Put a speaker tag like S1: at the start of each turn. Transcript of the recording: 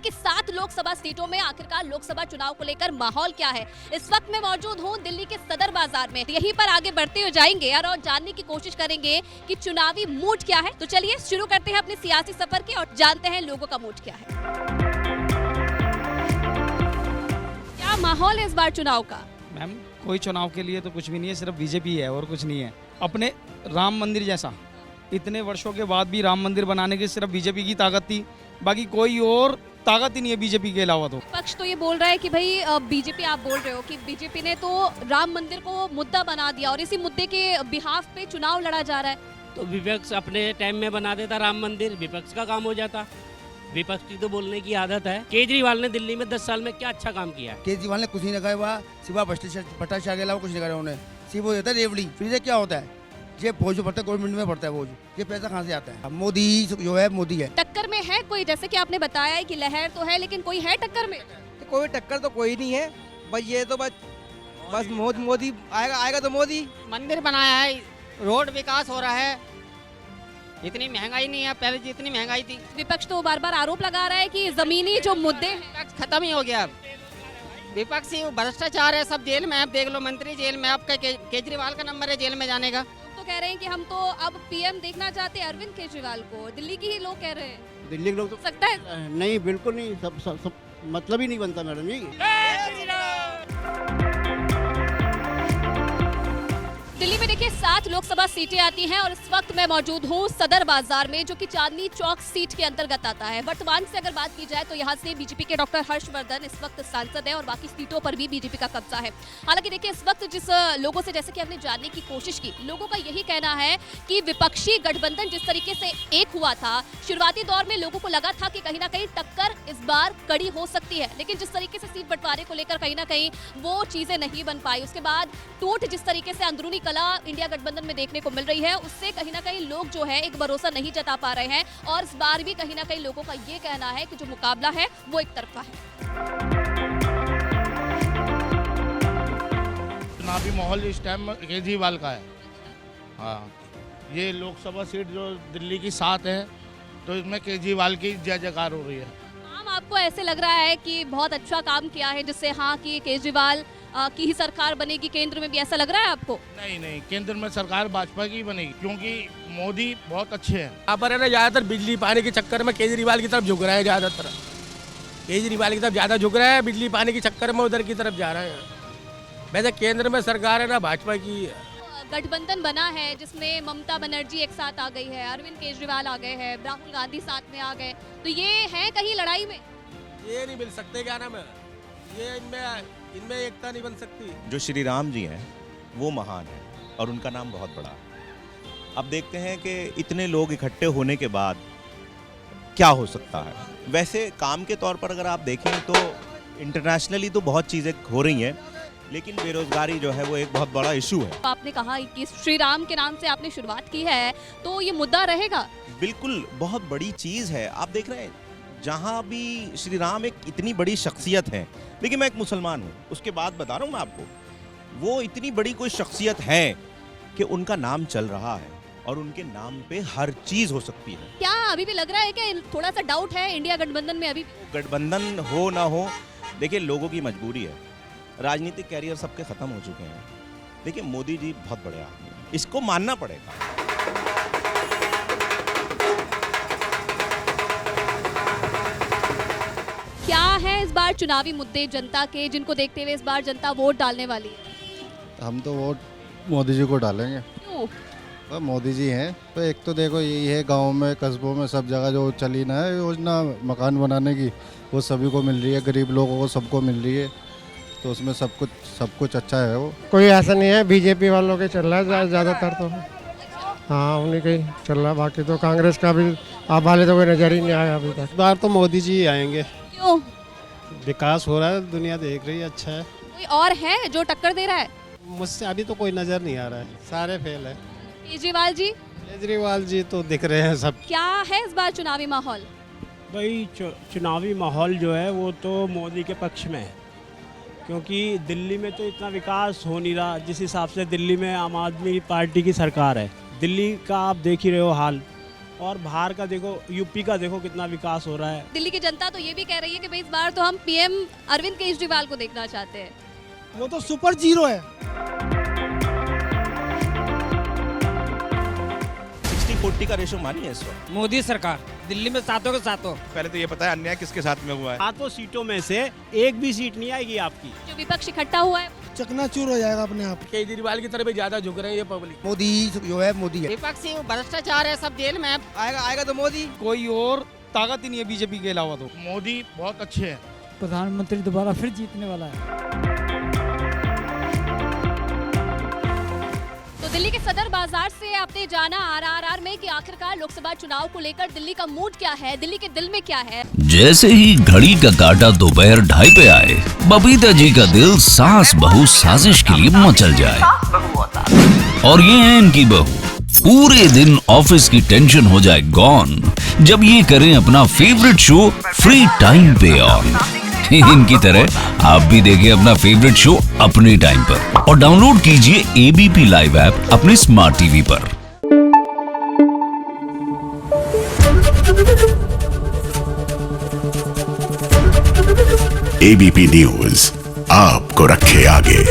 S1: की 7 लोकसभा सीटों में आखिरकार लोकसभा चुनाव को लेकर माहौल क्या है। इस वक्त मैं मौजूद हूँ दिल्ली के सदर बाजार में, यहीं पर आगे बढ़ते हुए जाएंगे और जानने की कोशिश करेंगे कि चुनावी मूड क्या है। तो चलिए शुरू करते हैं अपने सियासी सफर के और जानते हैं लोगों का मूड क्या है। क्या माहौल है इस बार चुनाव का?
S2: मैम कोई चुनाव के लिए तो कुछ भी नहीं है, सिर्फ बीजेपी है और कुछ नहीं है। अपने राम मंदिर जैसा इतने वर्षों के बाद भी राम मंदिर बनाने की सिर्फ बीजेपी की ताकत थी, बाकी कोई और ताकत ही नहीं है बीजेपी के अलावा। तो
S1: पक्ष तो ये बोल रहा है कि भाई बीजेपी, आप बोल रहे हो कि बीजेपी ने तो राम मंदिर को मुद्दा बना दिया और इसी मुद्दे के बिहाफ पे चुनाव लड़ा जा रहा है।
S3: तो विपक्ष अपने टाइम में बना देता राम मंदिर, विपक्ष का काम हो जाता। विपक्ष की तो बोलने की आदत है। केजरीवाल ने दिल्ली में 10 साल में क्या अच्छा काम किया है?
S4: केजरीवाल ने कुछ नहीं लगाया हुआ, सिवा भ्रष्टाचार के अलावा कुछ नहीं करा उन्होंने। सिर्फ वो देता है रेवड़ी। फिर से क्या होता है, ये फौज पड़ता है, गवर्नमेंट में पड़ता है फौज, ये पैसा कहाँ से आता है? मोदी जो है, मोदी है।
S1: टक्कर में है कोई? जैसे कि आपने बताया है कि लहर तो है, लेकिन कोई है टक्कर में?
S5: तो कोई टक्कर तो कोई नहीं है, बस ये तो बस मोदी आएगा तो मोदी।
S6: मंदिर बनाया है, रोड विकास हो रहा है, इतनी महंगाई नहीं है, पहले जितनी महंगाई थी।
S1: विपक्ष तो बार बार आरोप लगा रहा है कि जमीनी जो मुद्दे हैं
S6: विपक्ष खत्म ही हो गया अब। विपक्षी भ्रष्टाचार है, सब जेल में। अब देख लो, मंत्री जेल में, अब केजरीवाल का नंबर है जेल में जाने का।
S1: लोग तो कह रहे हैं कि हम तो अब पीएम देखना चाहते हैं अरविंद केजरीवाल को। दिल्ली की ही लोग कह रहे हैं।
S7: दिल्ली के लोग तो
S1: सकता है
S7: नहीं, बिल्कुल नहीं, सब मतलब ही नहीं बनता मैडम जी।
S1: दिल्ली में देखिए 7 लोकसभा सीटें आती हैं और इस वक्त मैं मौजूद हूँ सदर बाजार में, जो कि चांदनी चौक सीट के अंतर्गत आता है। वर्तमान से अगर बात की जाए तो यहाँ से बीजेपी के डॉक्टर हर्षवर्धन इस वक्त सांसद है और बाकी सीटों पर भी बीजेपी का कब्जा है। हालांकि देखिए इस वक्त जिस लोगों से जैसे कि हमने जानने की कोशिश की, लोगों का यही कहना है कि विपक्षी गठबंधन जिस तरीके से एक हुआ था, शुरुआती दौर में लोगों को लगा था कि कहीं ना कहीं टक्कर इस बार कड़ी हो सकती है, लेकिन जिस तरीके से सीट बंटवारे को लेकर कहीं ना कहीं वो चीजें नहीं बन पाई। उसके बाद टूट जिस तरीके से अंदरूनी कला इंडिया गठबंधन में देखने को मिल रही है, उससे कहीं ना कहीं लोग जो है एक भरोसा नहीं जता पा रहे हैं और इस बार भी कहीं ना कहीं लोगों का ये कहना है कि जो मुकाबला है वो एक तरफा है।
S8: चुनावी माहौल इस टाइम केजरीवाल का है। हाँ, ये लोकसभा सीट जो दिल्ली की 7 है, तो इसमें केजरीवाल की जय जयकार हो रही है।
S1: आपको ऐसे लग रहा है कि बहुत अच्छा काम किया है, जिससे हाँ कि केजरीवाल की ही सरकार बनेगी केंद्र में भी, ऐसा लग रहा है आपको?
S8: नहीं, केंद्र में सरकार भाजपा की बनेगी, क्योंकि मोदी बहुत अच्छे हैं।
S5: यहाँ पर है ना, ज्यादातर बिजली पानी के चक्कर में केजरीवाल की तरफ झुक रहा है। ज्यादातर केजरीवाल की तरफ ज्यादा झुक रहा है, बिजली पानी के चक्कर में उधर की तरफ जा रहा है। वैसे केंद्र में सरकार है ना भाजपा की।
S1: गठबंधन बना है जिसमें ममता बनर्जी एक साथ आ गई है, अरविंद केजरीवाल आ गए हैं, राहुल गांधी साथ में आ गए, तो ये है कहीं लड़ाई में?
S5: ये नहीं मिल सकते, क्या नाम है, ये इनमें एकता नहीं बन सकती।
S9: जो श्री राम जी हैं वो महान हैं और उनका नाम बहुत बड़ा है। अब देखते हैं कि इतने लोग इकट्ठे होने के बाद क्या हो सकता है। वैसे काम के तौर पर अगर आप देखें तो इंटरनेशनली तो बहुत चीज़ें हो रही हैं, लेकिन बेरोजगारी जो है वो एक बहुत बड़ा इशू है।
S1: आपने कहा कि श्री राम के नाम से आपने शुरुआत की है, तो ये मुद्दा रहेगा?
S9: बिल्कुल, बहुत बड़ी चीज़ है। आप देख रहे हैं जहाँ भी श्री राम एक इतनी बड़ी शख्सियत है, लेकिन मैं एक मुसलमान हूँ, उसके बाद बता रहा हूँ मैं आपको, वो इतनी बड़ी कोई शख्सियत है कि उनका नाम चल रहा है और उनके नाम पे हर चीज़ हो सकती है।
S1: क्या अभी भी लग रहा है कि थोड़ा सा डाउट है इंडिया गठबंधन में? अभी
S9: गठबंधन हो ना हो, देखिए लोगों की मजबूरी है, राजनीतिक कैरियर सबके खत्म हो चुके हैं। देखिए मोदी जी बहुत बड़े आदमी हैं, इसको मानना पड़ेगा।
S1: क्या है इस बार चुनावी मुद्दे जनता के, जिनको देखते हुए इस बार जनता वोट डालने वाली है?
S10: हम तो वोट मोदी जी को डालेंगे।
S1: क्यों?
S10: तो मोदी जी हैं तो एक तो देखो यही है, गांव में कस्बों में सब जगह जो चली ना है योजना मकान बनाने की, वो सभी को मिल रही है, गरीब लोगों को सबको मिल रही है, तो उसमें सब कुछ अच्छा है। वो
S11: कोई ऐसा नहीं है, बीजेपी वालों के चल रहा है ज़्यादातर तो। हाँ, उन्हीं के चल रहा है, बाकी तो कांग्रेस का भी आप वाले तो कोई नजर ही नहीं आया अभी तक।
S7: बार तो मोदी जी आएंगे।
S1: क्यों?
S7: विकास हो रहा है, दुनिया देख रही है, अच्छा है।
S1: कोई और है जो टक्कर दे रहा है?
S7: मुझसे अभी तो कोई नजर नहीं आ रहा है, सारे फेल है।
S1: केजरीवाल जी?
S7: केजरीवाल जी तो दिख रहे हैं सब।
S1: क्या है इस बार चुनावी माहौल?
S3: भाई चुनावी माहौल जो है वो तो मोदी के पक्ष में है, क्योंकि दिल्ली में तो इतना विकास हो नहीं रहा जिस हिसाब से दिल्ली में आम आदमी पार्टी की सरकार है। दिल्ली का आप देख ही रहे हो हाल,
S7: और बाहर का देखो, यूपी का देखो कितना विकास हो रहा है।
S1: दिल्ली की जनता तो ये भी कह रही है कि भाई इस बार तो हम पीएम अरविंद केजरीवाल को देखना चाहते हैं।
S11: वो तो सुपर जीरो है।
S9: 60-40 का रेशो मानिए इस वक्त।
S6: मोदी सरकार दिल्ली में सातों के सातों।
S9: पहले तो ये पता है अन्याय किसके साथ में हुआ है।
S7: 7 सीटों में से एक भी सीट नहीं आएगी आपकी।
S1: जो विपक्ष इकट्ठा हुआ है
S11: चकनाचूर हो जाएगा अपने आप।
S5: केजरीवाल की तरफ ज्यादा झुक रहे हैं ये पब्लिक।
S4: मोदी जो है मोदी है।
S6: विपक्षी भ्रष्टाचार है, सब जेल में है।
S4: आएगा तो मोदी।
S2: कोई और ताकत ही नहीं है बीजेपी के अलावा। तो
S8: मोदी बहुत अच्छे हैं।
S11: प्रधानमंत्री दोबारा फिर जीतने वाला है।
S1: तो दिल्ली के सदर बाजार से आपने जाना आरआरआर में कि आखिरकार लोकसभा चुनाव को लेकर दिल्ली का मूड क्या है, दिल्ली के दिल में क्या है।
S12: जैसे ही घड़ी का काटा दोपहर 2:30 पे आए, बबीता जी का दिल सास बहू साजिश के लिए मचल जाए। और ये है इनकी बहू, पूरे दिन ऑफिस की टेंशन हो जाए गॉन जब ये करें अपना फेवरेट शो फ्री टाइम पे ऑन। इनकी तरह आप भी देखिए अपना फेवरेट शो अपने टाइम पर और डाउनलोड कीजिए एबीपी लाइव ऐप अपने स्मार्ट टीवी पर।
S13: एबीपी न्यूज आपको रखे आगे।